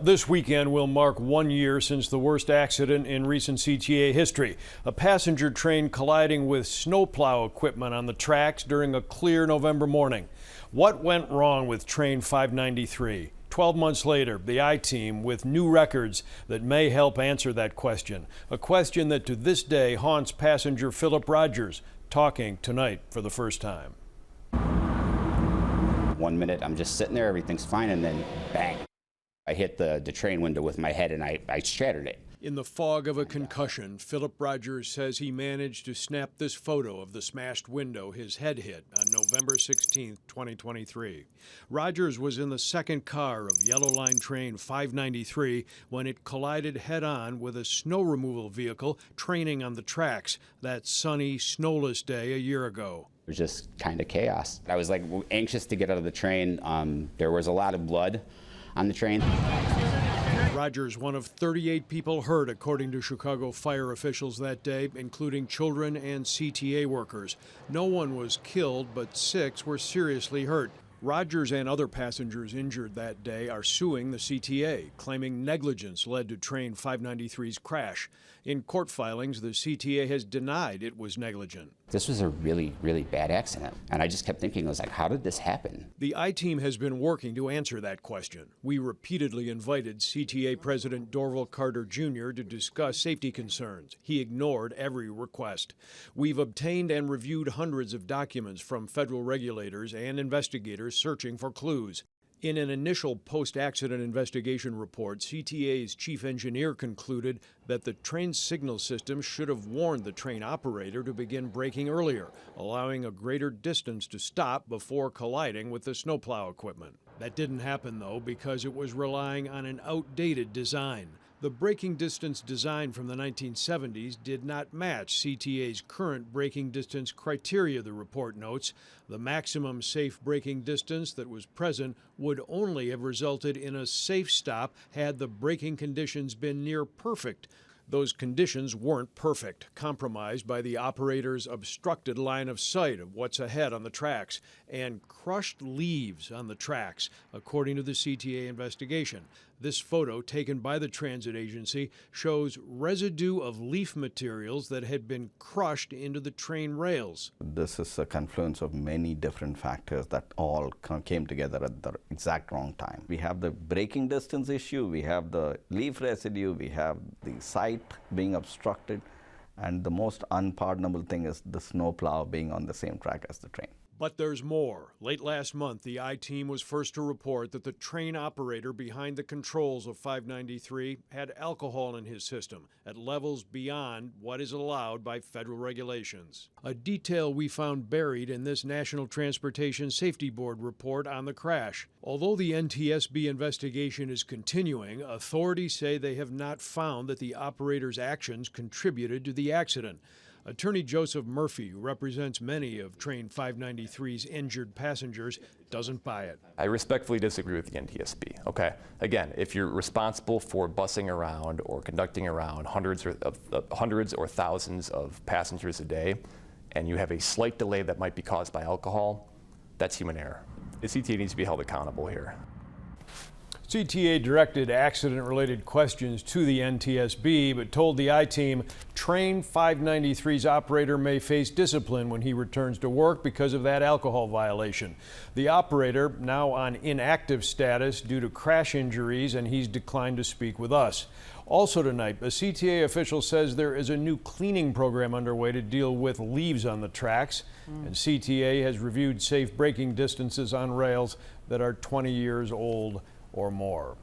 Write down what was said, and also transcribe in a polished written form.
This weekend will mark 1 year since the worst accident in recent CTA history. A passenger train colliding with snowplow equipment on the tracks during a clear November morning. What went wrong with train 593? 12 months later, the I-Team with new records that may help answer that question. A question that to this day haunts passenger Philip Rogers, talking tonight for the first time. 1 minute I'm just sitting there, everything's fine, and then bang. I hit the train window with my head and I shattered it. In the fog of a concussion, Philip Rogers says he managed to snap this photo of the smashed window his head hit on November 16, 2023. Rogers was in the second car of Yellow Line train 593 when it collided head-on with a snow removal vehicle training on the tracks that sunny, snowless day a year ago. It was just kind of chaos. I was anxious to get out of the train. There was a lot of blood on the train. Rogers, one of 38 people hurt, according to Chicago fire officials that day, including children and CTA workers. No one was killed, but 6 were seriously hurt. Rogers and other passengers injured that day are suing the CTA, claiming negligence led to train 593's crash. In court filings, the CTA has denied it was negligent. This was a really, really bad accident. And I just kept thinking, I was like, how did this happen? The I-Team has been working to answer that question. We repeatedly invited CTA President Dorval Carter Jr. to discuss safety concerns. He ignored every request. We've obtained and reviewed hundreds of documents from federal regulators and investigators searching for clues. In an initial post-accident investigation report, CTA's chief engineer concluded that the train's signal system should have warned the train operator to begin braking earlier, allowing a greater distance to stop before colliding with the snowplow equipment. That didn't happen, though, because it was relying on an outdated design. The braking distance design from the 1970s did not match CTA's current braking distance criteria, the report notes. The maximum safe braking distance that was present would only have resulted in a safe stop had the braking conditions been near perfect. Those conditions weren't perfect, compromised by the operator's obstructed line of sight of what's ahead on the tracks and crushed leaves on the tracks, according to the CTA investigation. This photo, taken by the transit agency, shows residue of leaf materials that had been crushed into the train rails. This is a confluence of many different factors that all came together at the exact wrong time. We have the braking distance issue, we have the leaf residue, we have the sight being obstructed, and the most unpardonable thing is the snowplow being on the same track as the train. But there's more. Late last month, the I-Team was first to report that the train operator behind the controls of 593 had alcohol in his system at levels beyond what is allowed by federal regulations. A detail we found buried in this National Transportation Safety Board report on the crash. Although the NTSB investigation is continuing, authorities say they have not found that the operator's actions contributed to the accident. Attorney Joseph Murphy, who represents many of Train 593's injured passengers, doesn't buy it. I respectfully disagree with the NTSB. Okay, again, if you're responsible for busing around or conducting around hundreds or thousands of passengers a day, and you have a slight delay that might be caused by alcohol, that's human error. The CTA needs to be held accountable here. CTA directed accident-related questions to the NTSB, but told the I-Team Train 593's operator may face discipline when he returns to work because of that alcohol violation. The operator now on inactive status due to crash injuries, and he's declined to speak with us. Also tonight, a CTA official says there is a new cleaning program underway to deal with leaves on the tracks, and CTA has reviewed safe braking distances on rails that are 20 years old or more.